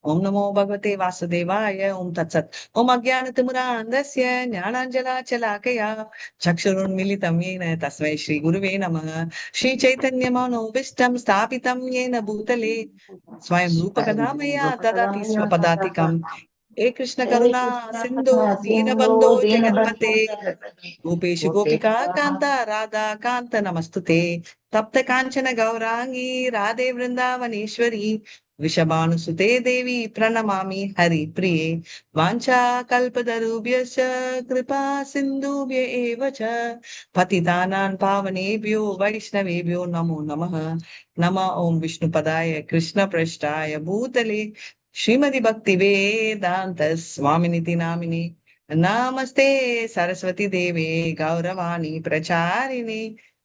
ओम नमो भगवते वासुदेवाय। ओम तत्सत्। ओम अज्ञानतिमिरान्धस्य ज्ञानाञ्जलाशलाकया चक्षुरुन्मीलितं येन तस्मै श्रीगुरुवे नमः। श्रीचैतन्यमनोभीष्टं स्थापितं येन भूतले स्वयं रूपकदा मया ददाति स्वपदातिकम्। हे कृष्ण करुणा सिन्धु दीनबन्धो जगत्पते गोपेश गोपिका कांता राधा कांत नमस्तुते। तप्त कांचन गौरांगी राधे वृंदावनेश्वरी वृषभानुसुते देवी प्रणमामि हरि प्रिये। वाञ्छा कल्पतरुभ्यश्च कृपा सिन्धुभ्य एव च पतितानां पावनेभ्यो वैष्णवेभ्यो नमो नमः। नमः ओं विष्णुपदाय कृष्णपृष्ठाय भूतले श्रीमति भक्ति वेदांत स्वामिनिति नामिने नमस्ते सरस्वती देवे गौरवाणी प्रचारिणे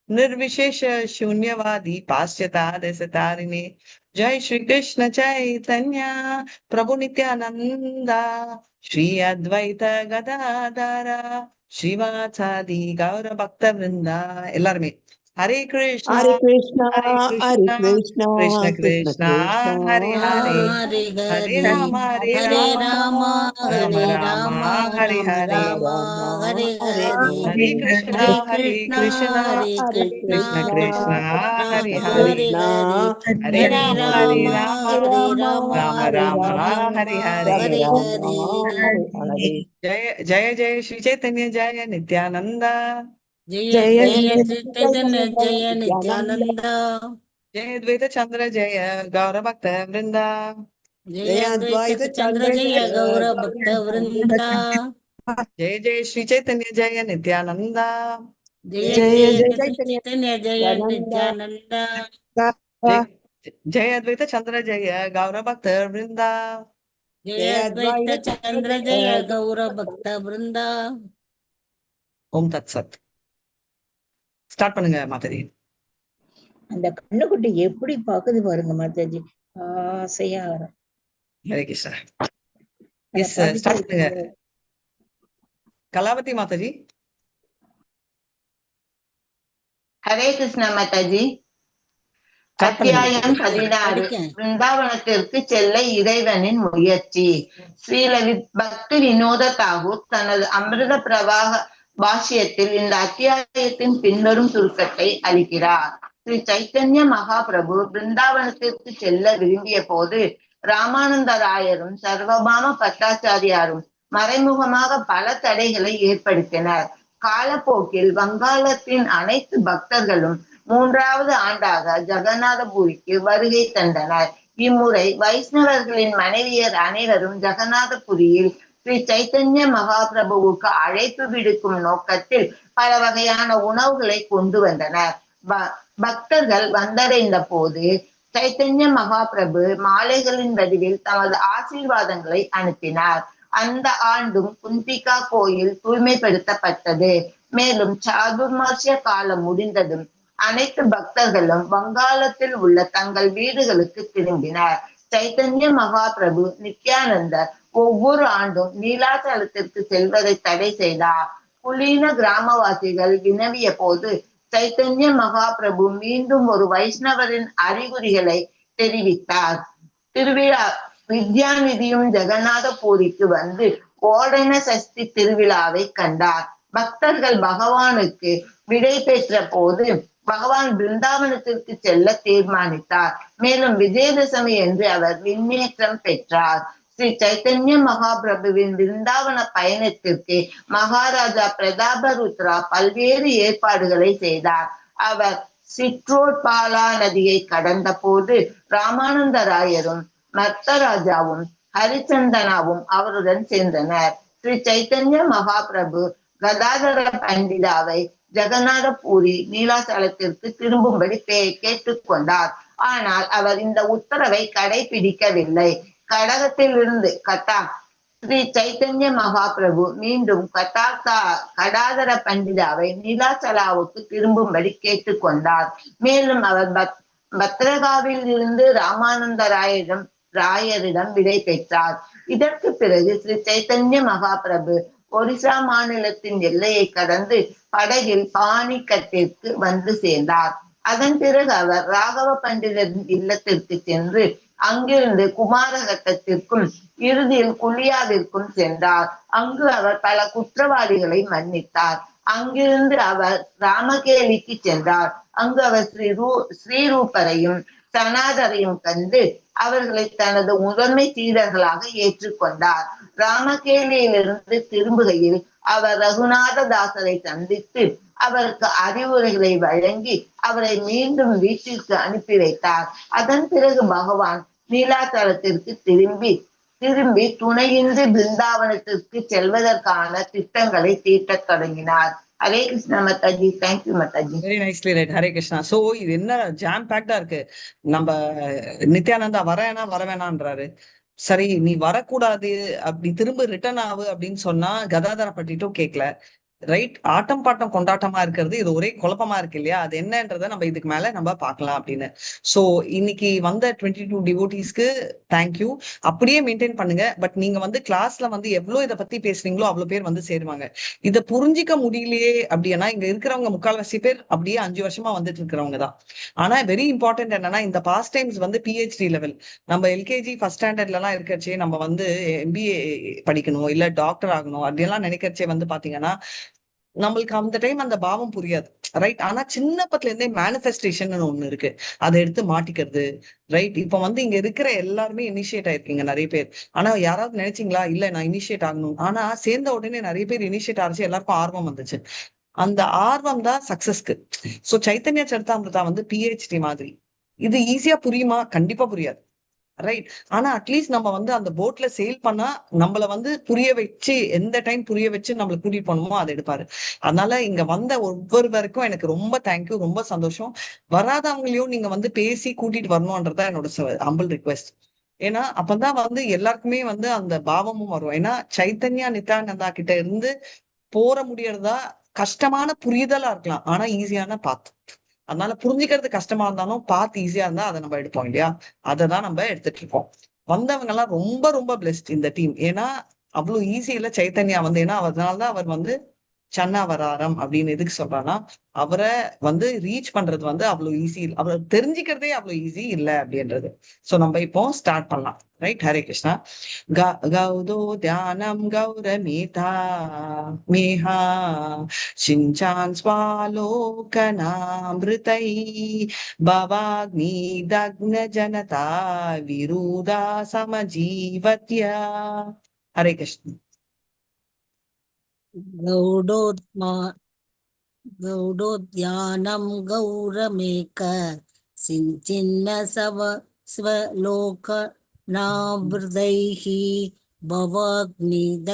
निर्विशेष शून्यवादी पाश्चात्य जय श्री कृष्ण चैतन्य प्रभु नित्यानंदा श्री अद्वैत गदाधर श्रीवासादि गौर भक्त वृंदा எல்லாருமே हरे कृष्णा हरे कृष्णा हरे हरे कृष्णा कृष्णा कृष्ण कृष्ण कृष्णा कृष्णा हरे हरे हरे हरे हरे राम हरे हरे राम राम राम हरे राम राम हरे राम हरे राम राम हरे हरे हरे हरे कृष्णा हरे हरे कृष्णा कृष्णा हरे हरे कृष्णा कृष्ण कृष्णा कृष्णा हरे राम हरे हरे कृष्णा हरे हरे हरे हरे राम राम हरे राम राम हरे राम राम हरे हरे राम हरे राम हरे हरे हरे जय जय जय श्री चैतन्य जय नित्यानंद जय जय जय जय चैतन्य जय नित्यानंद नित्यानंद जय द्वैत चंद्र जय गौर भक्त वृंदा जय जय अद्वैत अद्वैत चंद्र चंद्र जय गौर भक्त वृंदा जय जय श्री चैतन्य जय नित्यानंद जय जय जय जय चैतन्य चैतन्य जय नित्यानंद नित्यानंद जय जय अद्वैत चंद्र जय गौर भक्त वृंदा जय जय अद्वैत अद्वैत चंद्र जय गौर भक्त वृंदा ओम तत्सत ஸ்டார்ட் பண்ணுங்க மாதரி. அந்த கண்ணுக்குட்டி எப்படி பாக்குது பாருங்க மாதாஜி, ஆசையா வரும். ஹரே கிருஷ்ணா. அத எஸ் பார்த்துட்டே ஸ்டார்ட் பண்ணுங்க இருக்கு. கலாவதி மாதாஜி. ஹரே கிருஷ்ணா மாதாஜி. ஸ்டார்ட் பண்ணுங்க. அத்தியாயம் 16. பிருந்தாவனத்திற்கு செல்ல இறைவனின் முயற்சி. ஸ்ரீல பக்தி வினோத தாகூர் தனது அமிர்த பிரவாக பாஷ்யத்தில் இந்த அத்தியாயத்தின் பின்வரும் சுருக்கத்தை அளிக்கிறார். ஸ்ரீ சைத்தன்ய மகாபிரபு பிருந்தாவனத்திற்கு செல்ல விரும்பிய போது ராமானந்தராயரும் சர்வபாம பட்டாச்சாரியாரும் மறைமுகமாக பல தடைகளை ஏற்படுத்தினர். காலப்போக்கில் வங்காளத்தின் அனைத்து பக்தர்களும் 3வது ஆண்டாக ஜெகநாதபுரிக்கு வருகை தந்தனர். இம்முறை வைஷ்ணவர்களின் மனைவியர் அனைவரும் ஜெகநாதபுரியில் ஸ்ரீ சைத்தன்ய மகாபிரபுவுக்கு அழைப்பு விடுக்கும் நோக்கத்தில் பல வகையான உணவுகளை கொண்டு வந்தனர். பக்தர்கள் வந்தடைந்த போது சைத்தன்ய மகாபிரபு மாலைகளின் வடிவில் தமது ஆசீர்வாதங்களை அனுப்பினார். அந்த ஆண்டும் குந்திகா கோயில் தூய்மைப்படுத்தப்பட்டது. மேலும் சாதுர்மாசிய காலம் முடிந்ததும் அனைத்து பக்தர்களும் வங்காளத்தில் உள்ள தங்கள் வீடுகளுக்கு திரும்பினர். சைத்தன்ய மகாபிரபு நித்யானந்தர் ஒவ்வொரு ஆண்டும் நீலாச்சலத்திற்கு செல்வதை தடை செய்தார். குலீன கிராமவாசிகள் வினவிய போது சைத்தன்ய மகாபிரபு மீண்டும் ஒரு வைஷ்ணவரின் அறிகுறிகளை தெரிவித்தார். திருவிழா வித்யாநிதியும் ஜெகநாதபுரிக்கு வந்து ஓடன சஷ்டி திருவிழாவை கண்டார். பக்தர்கள் பகவானுக்கு விடை பெற்ற போது பகவான் பிருந்தாவனத்திற்கு செல்ல தீர்மானித்தார். மேலும் விஜயதசமி என்று அவர் விண்ணேற்றம் பெற்றார். ஸ்ரீ சைத்தன்ய மகாபிரபுவின் பிருந்தாவன பயணத்திற்கு மகாராஜா பிரதாபருத்ரா பல்வேறு ஏற்பாடுகளை செய்தார். அவர் சிற்றோட்பாலா நதியை கடந்த போது ராமானந்தராயரும் மர்த்தராஜாவும் ஹரிச்சந்தனாவும் அவருடன் சென்றனர். ஸ்ரீ சைத்தன்ய மகாபிரபு கதாதர பண்டிதாவை ஜெகநாதபுரி நீலாச்சலத்திற்கு திரும்பும்படி கேட்டுக்கொண்டார். ஆனால் அவர் இந்த உத்தரவை கடைபிடிக்கவில்லை. கடகத்திலிருந்து ஸ்ரீ சைத்தன்ய மகாபிரபு மீண்டும் கடாதர பண்டிதாவை நீலாச்சலாவுக்கு திரும்பும்படி கேட்டுக்கொண்டார். மேலும் அவர் பத்ரகாவில் இருந்து ராயரிடம் விடை பெற்றார். இதற்கு பிறகு ஸ்ரீ சைத்தன்ய மகாபிரபு ஒரிசா மாநிலத்தின் எல்லையை கடந்து படகில் பாணிக்கட்டிற்கு வந்து சேர்ந்தார். அதன் பிறகு அவர் ராகவ பண்டிதரின் இல்லத்திற்கு சென்று அங்கிருந்து குமாரகட்டத்திற்கும் இறுதியில் குலியாவிற்கும் சென்றார். அங்கு அவர் பல குற்றவாளிகளை மன்னித்தார். அங்கிருந்து அவர் ராமகேலிக்கு சென்றார். அங்கு அவர் ஸ்ரீரூபரையும் சனாதரையும் கண்டு அவர்களை தனது முதன்மை சீடர்களாக ஏற்றுக்கொண்டார். ராமகேலியிலிருந்து திரும்புகையில் அவர் ரகுநாததாசரை சந்தித்து அவருக்கு அறிவுரைகளை வழங்கி அவரை மீண்டும் வீட்டிற்கு அனுப்பி வைத்தார். அதன் பிறகு பகவான் நீலாச்சலத்திற்கு திரும்பி துணையின்றி பிருந்தாவனத்திற்கு செல்வதற்கான திட்டங்களை தீட்டத் தொடங்கினார். Hare Krishna Mataji. Thank you Mataji. Very nicely right. Hare Krishna. So இது என்ன ஜாம் பேக்டா இருக்கு. நம்ம நித்யானந்தா வர வேணான்றாரு. சரி நீ வரக்கூடாது, அப்படி திரும்ப ரிட்டர்ன் ஆகு அப்படின்னு சொன்னா கதாதர பட்டிட்டும் கேட்கல. ரைட். ஆட்டம் பாட்டம் கொண்டாட்டமா இருக்கிறது இது ஒரே குழப்பமா இருக்கு இல்லையா? அது என்னன்றதை நம்ம இதுக்கு மேல நம்ம பார்க்கலாம் அப்படின்னு. சோ இன்னைக்கு வந்த 22 டிவோட்டிஸ்க்கு தேங்க்யூ. அப்படியே மெயின்டைன் பண்ணுங்க. பட் நீங்க வந்து கிளாஸ்ல வந்து எவ்வளவு இதை பத்தி பேசுறீங்களோ அவ்வளவு பேர் வந்து சேருவாங்க. இதை புரிஞ்சிக்க முடியலையே அப்படின்னா இங்க இருக்கிறவங்க 3/4 பேர் அப்படியே 5 வருஷமா வந்துட்டு இருக்கிறவங்க தான். ஆனா வெரி இம்பார்ட்டன்ட் என்னன்னா இந்த பாஸ்ட் டைம்ஸ் வந்து PhD லெவல். நம்ம LKG ஃபர்ஸ்ட் ஸ்டாண்டர்ட்ல எல்லாம் இருக்கச்சே நம்ம வந்து MBA படிக்கணும் இல்ல டாக்டர் ஆகணும் அப்படியெல்லாம் நினைக்கிறச்சே வந்து பாத்தீங்கன்னா நம்மளுக்கு அந்த டைம் அந்த பாவம் புரியாது. ரைட். ஆனா சின்ன பத்துல இருந்தே மேனிஃபெஸ்டேஷன் ஒண்ணு இருக்கு, அதை எடுத்து மாட்டிக்கிறது. ரைட். இப்ப வந்து இங்க இருக்கிற எல்லாருமே இனிஷியேட் ஆயிருக்கீங்க நிறைய பேர். ஆனா யாராவது நினைச்சீங்களா இல்ல நான் இனிஷியேட் ஆகணும்? ஆனா சேர்ந்த உடனே நிறைய பேர் இனிஷியேட் ஆச்சு, எல்லாருக்கும் ஆர்வம் வந்துச்சு. அந்த ஆர்வம் தான் சக்சஸ்க்கு. சோ சைத்தன்ய சரிதாமிருதா வந்து PhD மாதிரி. இது ஈஸியா புரியுமா? கண்டிப்பா புரியாது. ரைட். ஆனா அட்லீஸ்ட் நம்ம வந்து அந்த போட்ல சேல் பண்ணா நம்மள வந்து புரிய வச்சு எந்த டைம் புரிய வச்சு நம்மள கூட்டிட்டு போகணுமோ அதை எடுப்பாரு. அதனால இங்க வந்த ஒவ்வொருவருக்கும் எனக்கு ரொம்ப தேங்க்யூ, ரொம்ப சந்தோஷம். வராதவங்களையும் நீங்க வந்து பேசி கூட்டிட்டு வரணும்ன்றதா என்னோட ஹம்பிள் ரிக்வெஸ்ட். ஏன்னா அப்பதான் வந்து எல்லாருக்குமே வந்து அந்த பாவமும் வரும். ஏன்னா சைத்தன்யா நித்யானந்தா கிட்ட இருந்து போற முடியறதா கஷ்டமான புரிதலா இருக்கலாம், ஆனா ஈஸியான பாத்து. அதனால புரிஞ்சுக்கிறது கஷ்டமா இருந்தாலும் பார்த்து ஈஸியா இருந்தா அதை நம்ம எடுப்போம் இல்லையா? அதை தான் நம்ம எடுத்துட்டு இருக்கோம். வந்தவங்க எல்லாம் ரொம்ப ரொம்ப பிளெஸ்ட் இந்த டீம். ஏன்னா அவ்வளவு ஈஸி இல்ல சைத்தன்யா வந்து. ஏன்னா அதனாலதான் அவர் வந்து சன்னாவராரம் அப்படின்னு எதுக்கு சொல்றான்னா அவரை வந்து ரீச் பண்றது வந்து அவ்வளவு ஈஸி இல்லை, அவரை தெரிஞ்சுக்கிறதே அவ்வளவு ஈஸி இல்லை அப்படின்றது. சோ நம்ம இப்போ ஸ்டார்ட் பண்ணலாம். ரைட். ஹரே கிருஷ்ணா. கௌதோ தியானம் கௌரமீதா மேஹா சிஞ்சான் ஸ்வாலோகனாமிருதை பவாக்னி தக்ன ஜனதா விருதா சமஜீவத்யா. ஹரே கிருஷ்ணா. गौडोद्यानं गौरमेक सिञ्चिन्न स्वलोकनावृतैः भवाग्निदग्धजनता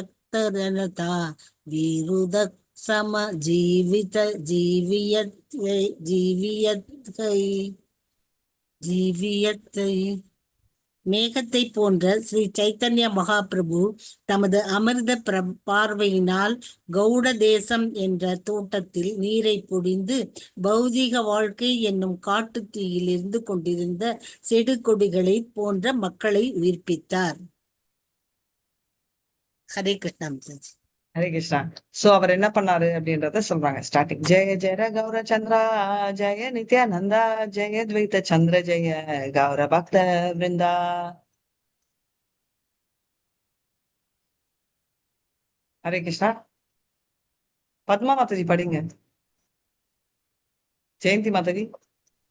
विरुदः जीवियत्यै. மேகத்தை போன்ற ஸ்ரீ சைத்தன்ய மகாபிரபு தமது அமிர்த பார்வையினால் கௌட தேசம் என்ற தோட்டத்தில் நீரை பொழிந்து பௌதிக வாழ்க்கை என்னும் காட்டுத் தீயில் இருந்து கொண்டிருந்த செடு கொடிகளை போன்ற மக்களை உயிர்ப்பித்தார். ஹரே கிருஷ்ணா. ஹரே கிருஷ்ணா. சோ அவர் என்ன பண்ணாரு அப்படின்றத சொல்றாங்க ஸ்டார்டிங். ஜெய ஜெய கௌர சந்திரா ஜெய நித்யானந்தா ஜெய துவைத சந்திர ஜெய கௌர பக்த விருந்தா. ஹரே கிருஷ்ணா. பத்மா மாதாஜி படிங்க. ஜெயந்தி மாதாஜி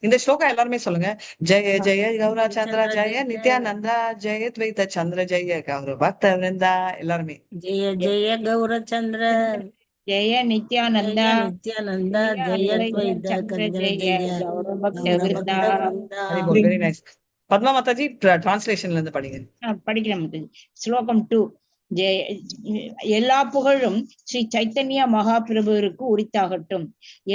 இந்த ஸ்லோகா எல்லாருமே சொல்லுங்க. ஜெய ஜெய கௌரா சந்திரா ஜெய நித்யானந்தா ஜெய துவைத சந்திர ஜெய கௌர பக்த விருந்தா. எல்லாருமே ஜெய ஜெய கௌர சந்திர ஜெய நித்யானந்தா நித்யானந்தா ஜெய துவைத சந்திர ஜெய கௌர பக்த கௌர விருந்தா. பக்த very good, very nice. Padma Mataji டிரான்ஸ்லேஷன்ல இருந்து படிங்க. படிக்கிறேன். ஸ்லோகம் 2. எல்லா புகழும் ஸ்ரீ சைத்தன்ய மகாபிரபுவிற்கு உரித்தாகட்டும்.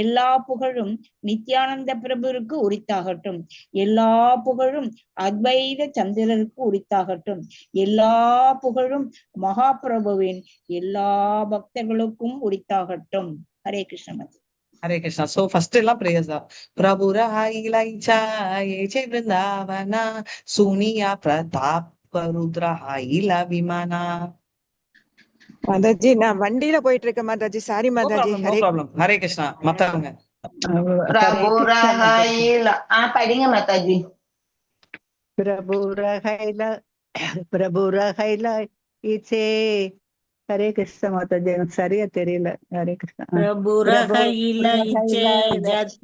எல்லா புகழும் நித்யானந்த பிரபுவிற்கு உரித்தாகட்டும். எல்லா புகழும் அத்வைத சந்திரருக்கு உரித்தாகட்டும். எல்லா புகழும் மகாபிரபுவின் எல்லா பக்தர்களுக்கும் உரித்தாகட்டும். ஹரே கிருஷ்ண. ஹரே கிருஷ்ணா. சோ ஃபர்ஸ்ட் எல்லாம் பிரேயர்ஸ் தான். பிரபு ராயிலைச்சா ஏச்சே விருந்தாவனா சூனியா பிரதாப் ருத்ரஹாயில விமானா. மாதாஜி நான் வண்டியில போயிட்டு இருக்கேன் மாதாஜி. சாரி மாதாஜி. No problem. ஹரே கிருஷ்ணா. மத்தவங்க हरे कृष्ण माताजी। பிரபுரகைல படிங்க மாதாஜி. प्रभु रघैला प्रभु रघैला इचे हरे कृष्ण माताजी எனக்கு சரியா தெரியல. ஹரே கிருஷ்ணா. பிரபு பிரபுரகையில இச்சே ரகைல ஜத்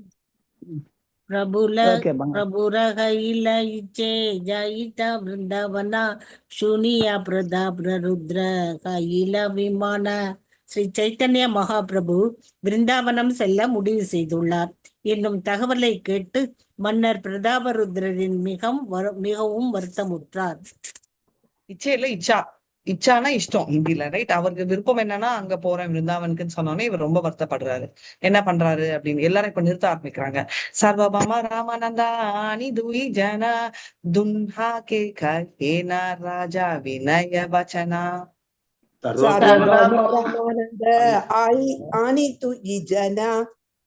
பிரபுல ஓகேம்மா. பிரபுரகையில இச்சே ஜயிதா விருந்தாவனா சுனியா பிரதாப் ருத்ர கையில விமான. ஸ்ரீ சைத்தன்ய மகாபிரபு விருந்தாவனம் செல்ல முடிவு செய்துள்ளார் என்னும் தகவலை கேட்டு மன்னர் பிரதாபருத்ரரின் மிகவும் வருத்தமுற்றார். இச்சையில இச்சா, இச்சானா இஷ்டம் ஹிந்தில, ரைட்? அவருக்கு விருப்பம் என்னன்னா அங்க போறேன் விருந்தாவனுக்குன்னு சொன்னோன்னே இவர் ரொம்ப வருத்தப்படுறாரு. என்ன பண்றாரு அப்படின்னு எல்லாரும் இப்ப நிறுத்த ஆரம்பிக்கிறாங்க. சர்வபாமா ராமானந்தா ஆனி துயி ஜனா துன்ஹா கே கஹேனா ராஜா வினய வச்சனா. सर्वभौमरामानन्द आनी तु जना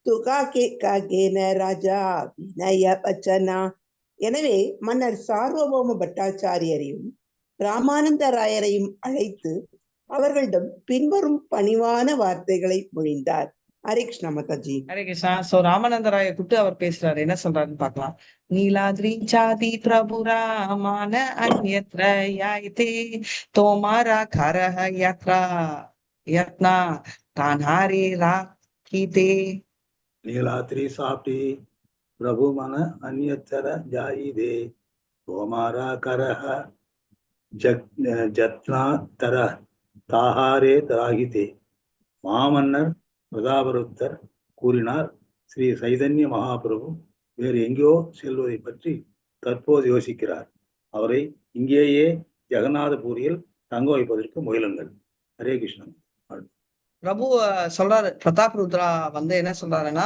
तुगा के कागेன ராஜா வினய வச்சனா. எனவே மன்னர் சார்வபௌம பட்டாச்சாரியரையும் ராமானந்த ராயரையும் அழைத்து அவர்களிடம் பின்வரும் பணிவான வார்த்தைகளை மொழிந்தார். ஹரே கிருஷ்ணா மாதாஜி. ஹரே கிருஷ்ணா. சோ ராமானந்தராய கூப்பிட்டு அவர் பேசுறாரு. என்ன சொல்றாருன்னு பார்க்கலாம். நீலாத்ரி சாதி பிரபு ராமான அந்யத்ர யாயிதே தோமாரா கரஹ யாத்ரா யத்னா தானாரே ராகிதே. नीलाद्रि साप्ति प्रभु मन अन्यतर जाई दे तोमारा करह जत्ना तर ताहारे तरागिते. மாமன்னர் பிரதாபருத்தர் கூறினார், ஸ்ரீ சைதன்ய மகாபிரபு வேறு எங்கேயோ செல்வதை பற்றி தற்போது யோசிக்கிறார். அவரை இங்கேயே ஜெகநாதபுரியில் தங்க வைப்பதற்கு முயலுங்கள். ஹரே கிருஷ்ணன். பிரபு சொல்றாரு, பிரதாப் ருத்ரா வந்து என்ன சொல்றாருன்னா,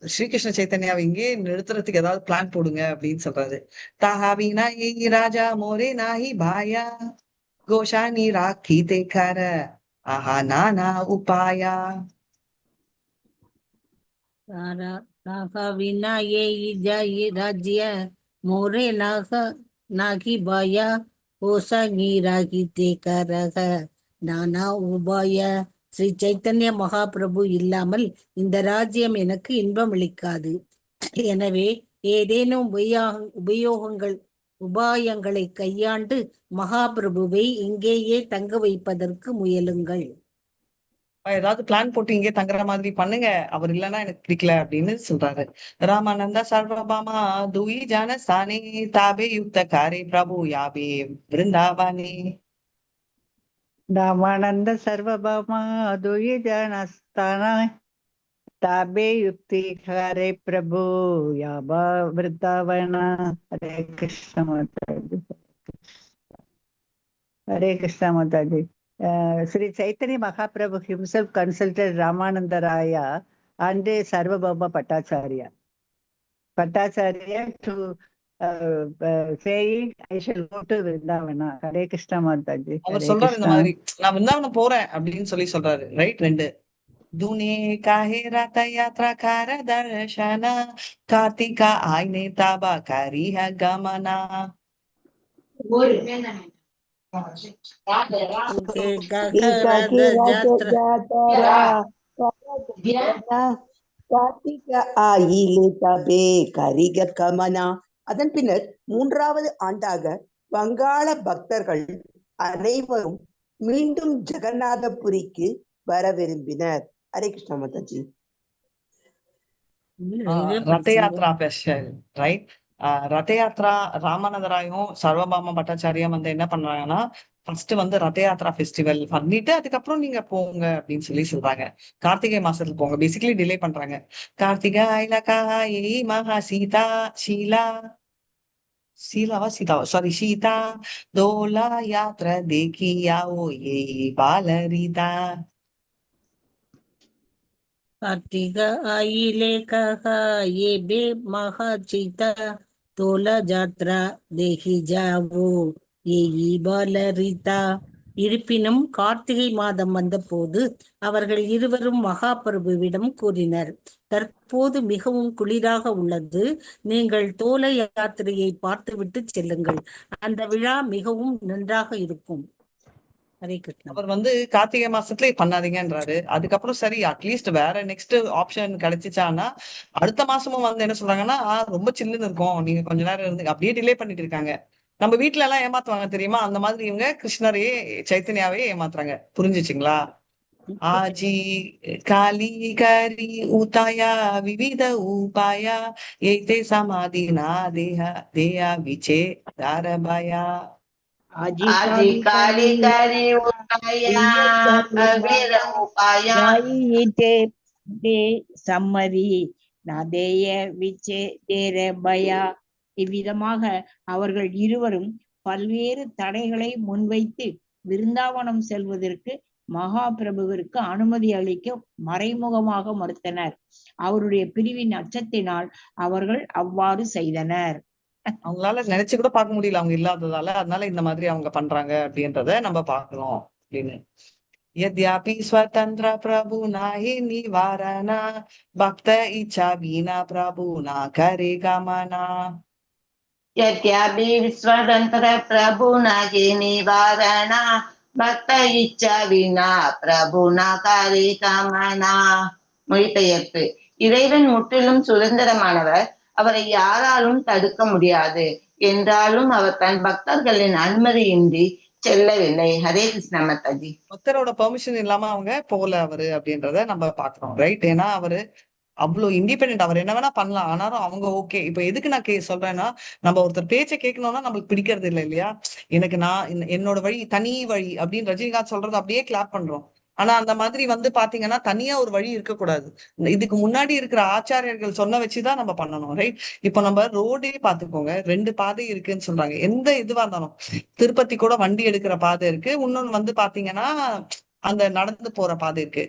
ஸ்ரீகிருஷ்ண சைத்தன்யாவை இங்கே நிறுத்துறதுக்கு ஏதாவது பிளான் போடுங்க அப்படின்னு சொல்றாரு. தாஹாவினா ஏ ராஜா மோரே நாஹி பாயா கோஷானி ராக்கி தேக்கார ஆஹா நானா உபாயா. வினா ஏ ராஜ்ய மோரே நாகி பாயா கோஷானி ராகி தேக்கரக நானா உபாய. ஸ்ரீ சைத்தன்ய மகாபிரபு இல்லாமல் இந்த ராஜ்யம் எனக்கு இன்பமளிக்காது. எனவே ஏதேனும் உபாயங்களை கையாண்டு மகாபிரபுவை இங்கேயே தங்க வைப்பதற்கு முயலுங்கள். ஏதாவது பிளான் போட்டு இங்கே தங்குற மாதிரி பண்ணுங்க, அவர் இல்லைன்னா எனக்கு பிடிக்கல அப்படின்னு சொல்றாரு. ராமானந்தா சர்வபாமா துயி ஜான சானே தாபே யுக்த காரே பிரபு யாபே விருந்தாவானே. रामानंद सर्वभौमा दुयि जनस्तान ताबे युक्ति हरे प्रभु याबा वृंदावन. हरे कृष्ण माताजी. हरे कृष्ण माताजी. Sri Chaitanya Mahaprabhu himself consulted Ramananda Raya and Sarvabhauma Bhattacharya to saying I shall go to Vrindavana. Hare Krishna Mataji. அவர் சொல்றாரு இந்த மாதிரி, நான் விருந்தாவனம் போறேன் அப்படின்னு சொல்றாரு, ரைட்? 2 दुने काहे रथ यात्रा कर दर्शना कार्तिका आईने ताबा करी है गमना. கார்த்திக ஆயிலே தபே கரிக கமனா. அதன் பின்னர் 3வது ஆண்டாக வங்காள பக்தர்கள் அனைவரும் மீண்டும் ஜெகநாதபுரிக்கு வர விரும்பினர். ஹரே கிருஷ்ண மாதாஜி. ரத யாத்ரா ஸ்பெஷல், ரைட்? ரத யாத்ரா ராமானந்தராயும் சர்வபாமா பட்டாச்சாரியம் வந்து என்ன பண்றாங்கன்னா, ஃபர்ஸ்ட் வந்து ரத யாத்ரா ஃபெஸ்டிவல் பண்ணிட்டு அதுக்கப்புறம் நீங்க போங்க அப்படின்னு சொல்றாங்க. கார்த்திகை மாசத்துல போங்க, பேசிக்கலி டிலே பண்றாங்க. கார்த்திகா இலகாயி மகா சீதா சீதா தோலா யாத்ரா தேக்கியாவோ ஏ பாலரிதா. कार्तिका आइले कहा ये बे महा चीता तोला जात्रा देखी जावो ये बालரிதா. இருப்பினும் கார்த்திகை மாதம் வந்த போது அவர்கள் இருவரும் மகாபிரபுவிடம் கூறினர், தற்போது மிகவும் குளிராக உள்ளது, நீங்கள் தோல யாத்திரையை பார்த்துவிட்டு செல்லுங்கள், அந்த விழா மிகவும் நன்றாக இருக்கும். ஹரே கிருஷ்ணா. அவர் வந்து கார்த்திகை மாசத்துல பண்ணாதீங்கன்றாரு. அதுக்கப்புறம் சரி அட்லீஸ்ட் வேற நெக்ஸ்ட் ஆப்ஷன் கிடைச்சிச்சான்னா அடுத்த மாசமும் வந்து என்ன சொல்றாங்கன்னா ரொம்ப சில்லுன்னு இருக்கும், நீங்க கொஞ்ச நேரம் இருந்து அப்படியே டிலே பண்ணிட்டு இருக்காங்க. நம்ம வீட்டுல எல்லாம் ஏமாத்துவாங்க தெரியுமா, அந்த மாதிரி இவங்க கிருஷ்ணரையே சைத்தன்யாவே ஏமாத்துறாங்க. புரிஞ்சுச்சுங்களா? आजी काली करी उताया विविध उपाया येते समाधी ना देहा देया विचे दारबाया. आजी आजी काली करी उपाया अविर उपाया சம்மதி நதேய விச்சே தேர பயா. இவ்விதமாக அவர்கள் இருவரும் பல்வேறு தடைகளை முன்வைத்து விருந்தாவனம் செல்வதற்கு மகா பிரபுவிற்கு அனுமதி அளிக்க மறைமுகமாக மறுத்தனர். அவருடைய பிரிவின் அச்சத்தினால் அவர்கள் அவ்வாறு செய்தனர். அவங்களால நினைச்சு கூட பார்க்க முடியல அவங்க இல்லாததால, அதனால இந்த மாதிரி அவங்க பண்றாங்க அப்படின்றத நம்ம பார்க்கணும் அப்படின்னு. यद्यपि स्वतंत्र प्रभु नाही निवारणा भक्त इच्छा बिना प्रभु ना करेगा मना. यद्यपि स्वतंत्र प्रभु नाहि निवारणा भक्त इच्छा विना प्रभु न करे कामना. மொழிபெயர்ப்பு. இறைவன் முற்றிலும் சுதந்திரமானவர், அவரை யாராலும் தடுக்க முடியாது. என்றாலும் அவர் தன் பக்தர்களின் அனுமதியின்றி செல்லவில்லை. ஹரே கிருஷ்ணா மாதாஜி. பக்தரோட பெர்மிஷன் இல்லாம அவங்க போல அவரு அப்படின்றத நம்ம பாக்குறோம். ரைட்? ஏன்னா அவரு அவ்வளவு இண்டிபெண்டன்ட், அவர் என்ன வேணா பண்ணலாம். ஆனாலும் அவங்க ஓகே. இப்ப எதுக்கு நான் சொல்றேன்னா, நம்ம ஒருத்தர் பேச்சை கேட்கணும்னா நம்மளுக்கு பிடிக்கிறது இல்லை இல்லையா? எனக்கு நான் என்னோட வழி தனி வழி அப்படின்னு ரஜினிகாந்த் சொல்றது அப்படியே கிளாப் பண்றோம். ஆனா அந்த மாதிரி வந்து பாத்தீங்கன்னா தனியா ஒரு வழி இருக்கக்கூடாது. இதுக்கு முன்னாடி இருக்கிற ஆச்சாரியர்கள் சொன்ன வச்சுதான் நம்ம பண்ணணும். ரைட்? இப்ப நம்ம ரோடே பாத்துக்கோங்க, 2 பாதை இருக்குன்னு சொல்றாங்க. எந்த இதுவா இருந்தாலும் திருப்பதி கூட வண்டி எடுக்கிற பாதை இருக்கு, இன்னொன்னு வந்து பாத்தீங்கன்னா அந்த நடந்து போற பாதை இருக்கு.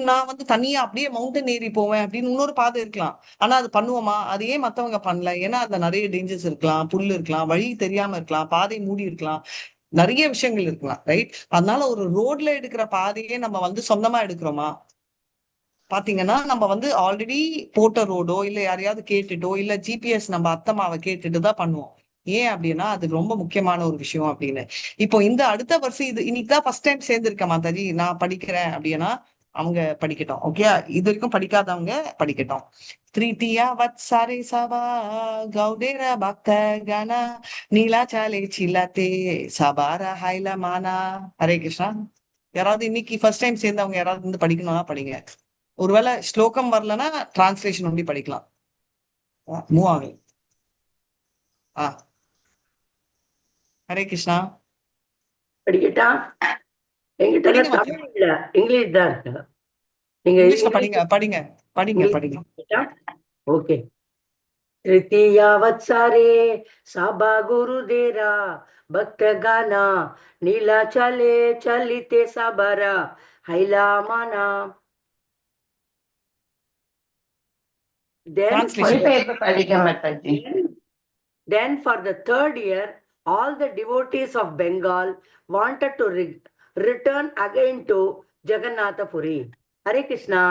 நான் வந்து தனியா அப்படியே மவுண்டன் ஏறி போவேன் அப்படின்னு இன்னொரு பாதை இருக்கலாம். ஆனா அது பண்ணுவோமா? அது ஏன் மத்தவங்க பண்ணல? ஏன்னா அதுல நிறைய டேஞ்சர்ஸ் இருக்கலாம், புல் இருக்கலாம், வழி தெரியாம இருக்கலாம், பாதை மூடி இருக்கலாம், நிறைய விஷயங்கள் இருக்கலாம். ரைட்? அதனால ஒரு ரோட்ல எடுக்கிற பாதையே நம்ம வந்து சொந்தமா எடுக்கிறோமா? பாத்தீங்கன்னா நம்ம வந்து ஆல்ரெடி போட்ட ரோடோ இல்ல யாரையாவது கேட்டுட்டோ இல்ல ஜிபிஎஸ் நம்ம அத்தமாவை கேட்டுட்டு தான் பண்ணுவோம். ஏன் அப்படின்னா அது ரொம்ப முக்கியமான ஒரு விஷயம் அப்படின்னு. இப்போ இந்த அடுத்த வருஷம் இது இன்னைக்குதான் ஃபர்ஸ்ட் டைம் சேர்ந்திருக்கேன் மாதாஜி, நான் படிக்கிறேன் அப்படின்னா அவங்க படிக்கட்டும். ஓகே? இது வரைக்கும் படிக்காதவங்க படிக்கட்டும். திருத்தியா வத்சாரே சபா கௌடேர பக்த கண நீலாச்சாலே சில்லாத்தே சபார ஹைல மானா. ஹரே கிருஷ்ணா. யாராவது இன்னைக்கு ஃபர்ஸ்ட் டைம் சேர்ந்தவங்க யாராவது வந்து படிக்கணும்னா படிங்க. ஒருவேளை ஸ்லோகம் வரலன்னா டிரான்ஸ்லேஷன் ஒண்டி படிக்கலாம். மூவ் ஆகும். ஹரே கிருஷ்ணா. படிக்கட்டா? என்கிட்ட படிங்க மாதா. தமிழ் இல்ல, இங்கிலீஷ் தான் இருக்கு. நீங்க இங்கிலீஷ்ல படிங்க படிங்க படிங்க படிங்க. ஓகே. तृतीया वत्सरे सभा गुरुदेरा भक्त गाना नीला चले चलिते सबरा हैला माना. மொழிபெயர்ப்பு படிக்க Mataji. Then for the 3rd year, all the devotees of Bengal wanted to return again to Jagannatha Puri. Hare Krishna.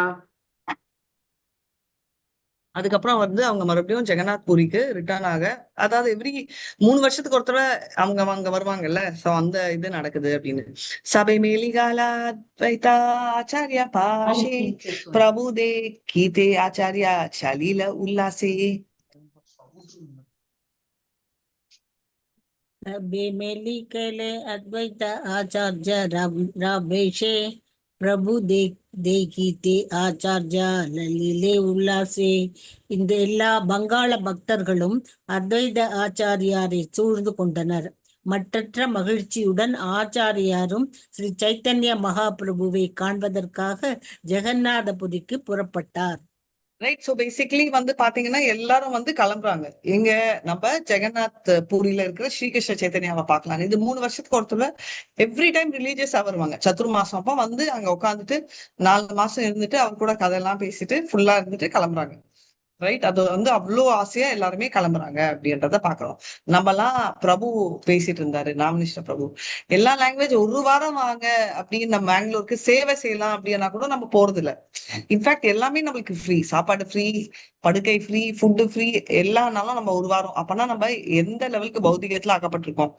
அதுக்கப்புறம் வந்து அவங்க மறுபடியும் ஜெகநாத் புரிக்கு ரிட்டர்ன் ஆக, அதாவது எவ்ரி 3 வருஷத்துக்கு ஒரு தடவை அவங்க அங்க வருவாங்கல்ல, சோ அந்த இது நடக்குது அப்படின்னு. சபை மேலிகாலா வைத்தா ஆச்சாரியா பாஷே பிரபு தே கீதே ஆச்சாரியா சலீல உல்லாசே. சபே மெலிகலே அத்வைத ஆச்சார்ய ராபேஷே பிரபு தேகிதே ஆச்சார்யா லலிலே உல்லாசே. இந்த எல்லா வங்காள பக்தர்களும் அத்வைத ஆச்சாரியாரை சூழ்ந்து கொண்டனர். மற்றற்ற மகிழ்ச்சியுடன் ஆச்சாரியாரும் ஸ்ரீ சைத்தன்ய மகாபிரபுவை காண்பதற்காக ஜெகநாதபுரிக்கு புறப்பட்டார். ரைட்? சோ பேசிக்கலி வந்து பாத்தீங்கன்னா எல்லாரும் வந்து கிளம்புறாங்க. எங்க நம்ம ஜெகநாத் பூரியில இருக்கிற ஸ்ரீகிருஷ்ண சைத்தன்யாவை பார்க்கலாம். இது 3 வருஷத்துக்கு ஒருத்தர் எவ்ரி டைம் ரிலீஜியஸா வருவாங்க. சத்துரு மாசம் அப்ப வந்து அங்க உட்காந்துட்டு 4 மாசம் இருந்துட்டு அவர் கூட கதையெல்லாம் பேசிட்டு ஃபுல்லா இருந்துட்டு கிளம்புறாங்க. ரைட்? அது வந்து அவ்வளோ ஆசையா எல்லாருமே கிளம்புறாங்க அப்படின்றத பாக்குறோம். நம்ம எல்லாம் பிரபு பேசிட்டு இருந்தாரு, ராமகிருஷ்ண பிரபு. எல்லா லாங்குவேஜ் 1 வாரம் வாங்க அப்படின்னு நம்ம பெங்களூருக்கு சேவை செய்யலாம் அப்படின்னா கூட நம்ம போறது இல்ல. இன்ஃபேக்ட் எல்லாமே நம்மளுக்கு ஃப்ரீ, சாப்பாடு ஃப்ரீ, படுக்கை ஃப்ரீ, ஃபுட்டு ஃப்ரீ, எல்லானாலும் நம்ம 1 வாரம். அப்பனா நம்ம எந்த லெவலுக்கு பௌதிகத்துல ஆக்கப்பட்டிருக்கோம்.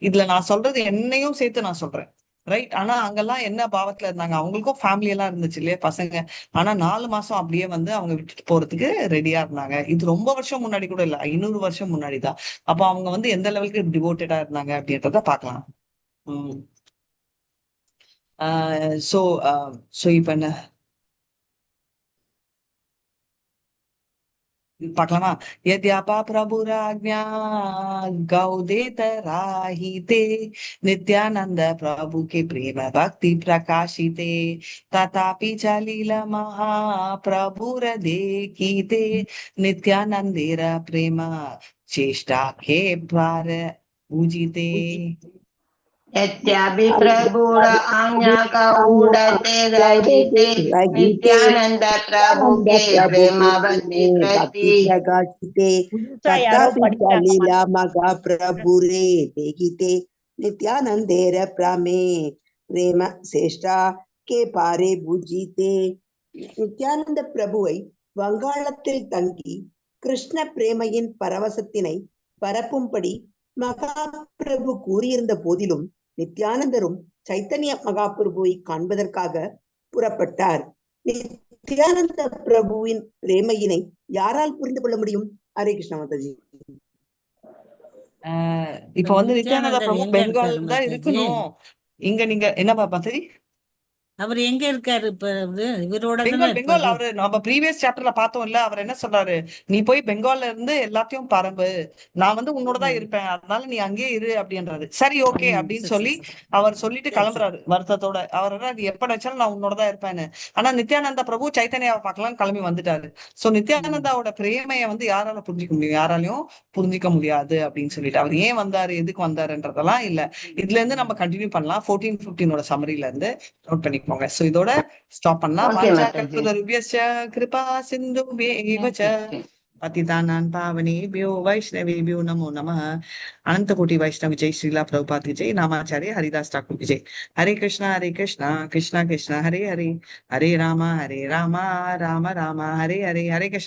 இதுல நான் சொல்றது என்னையும் சேர்த்து நான் சொல்றேன். ரைட். ஆனா அங்கெல்லாம் என்ன பாவத்துல இருந்தாங்க, அவங்களுக்கும் ஃபேமிலி எல்லாம் இருந்துச்சு இல்லையா பசங்க. ஆனா 4 மாசம் அப்படியே வந்து அவங்க விட்டுட்டு போறதுக்கு ரெடியா இருந்தாங்க. இது ரொம்ப வருஷம் முன்னாடி கூட இல்ல, 500 வருஷம் முன்னாடிதான். அப்ப அவங்க வந்து எந்த லெவலுக்கு டிவோட்டடா இருந்தாங்க அப்படின்றத பாக்கலாம். சோ இப்ப என்ன பார்க்கலாமா? यद्यापा प्रभुराज्ञा गौदेत राहिते नित्यानंद प्रभु के प्रेम भक्ति प्रकाशिते तथापि चलिल महाप्रभुर देखिते नित्यानंदेर प्रेम चेष्टा के द्वार पूजिते यद्यापि प्रभुर आज्ञा का उड़ते रहिते नित्यानंद प्रभु के प्रेम भक्ति प्रति प्रकाशिते புதுசா யாரோ तथापि படிக்கிறாங்க चलिला मगा प्रभु रे देखिते नित्यानंदेर प्रमे प्रेम சேஷ்டா கே பாரே பூஜித்தே. நித்யானந்த பிரபுவை வங்காளத்தில் தங்கி கிருஷ்ண பிரேமையின் பரவசத்தினை பரப்பும்படி மகாபிரபு கூறியிருந்த போதிலும் நித்யானந்தரும் சைத்தன்ய மகாபிரபுவை காண்பதற்காக புறப்பட்டார். நித்யானந்த பிரபுவின் பிரேமையினை யாரால் புரிந்து கொள்ள முடியும்? ஹரே கிருஷ்ணா மாதாஜி. இப்ப வந்து நித்யானந்த நித்யானந்தர் பிரபு எங்க பெங்கால் இருக்காரு தான் மாதாஜி? இருக்கணும். இங்க நீங்க என்ன மாதாஜி? அவர் எங்க இருக்காரு இப்ப? இவரோட தானே பெங்கால் இருப்பாரு. அவரு நம்ம ப்ரீவியஸ் சாப்டர்ல பார்த்தோம்ல, அவர் என்ன சொல்றாரு, நீ போய் பெங்கால்ல இருந்து எல்லாத்தையும் பரம்பு, நான் வந்து உன்னோட தான் இருப்பேன், அதனால நீ அங்கேயே இரு அப்படின்றாரு. சரி ஓகே அப்படின்னு சரி, சொல்லி சரி, சரி. அவர் சொல்லிட்டு சரி, சரி. கிளம்புறாரு வருத்தத்தோட. அவர் நீ எப்ப நினைச்சாலும் நான் உன்னோட தான் இருப்பேன்னு. ஆனா நித்யானந்த பிரபு சைத்தன்யாவை பார்க்கலாம் கிளம்பி வந்துட்டாரு. சோ நித்யானந்தாவோட பிரேமைய வந்து யாரால புரிஞ்சுக்க முடியும்? யாராலையும் புரிஞ்சிக்க முடியாது அப்படின்னு சொல்லிட்டு, அவர் ஏன் வந்தாரு, எதுக்கு வந்தாருன்றதெல்லாம் இல்ல. இதுல இருந்து நம்ம கண்டினியூ பண்ணலாம். 14-15 சமரியில இருந்து நோட் பண்ணிக்கோங்க. சோ இதோட ஸ்டாப் பண்ணலாம். Okay, வாஞ்சா Mataji. கல்பதருभ्यश्च कृपा सिन्धुभ्येव च पतितानां पावनेभ्यो वैष्णवेभ्यो नमो नमः. अनंत कोटि वैष्णव जय श्रीला प्रभुपाद की जय. नामाचार्य हरिदास ठाकुर की जय. हरे कृष्णा कृष्णा कृष्णा हरे हरे, हरे रामा राम राम हरे हरे, हरे कृष्णा.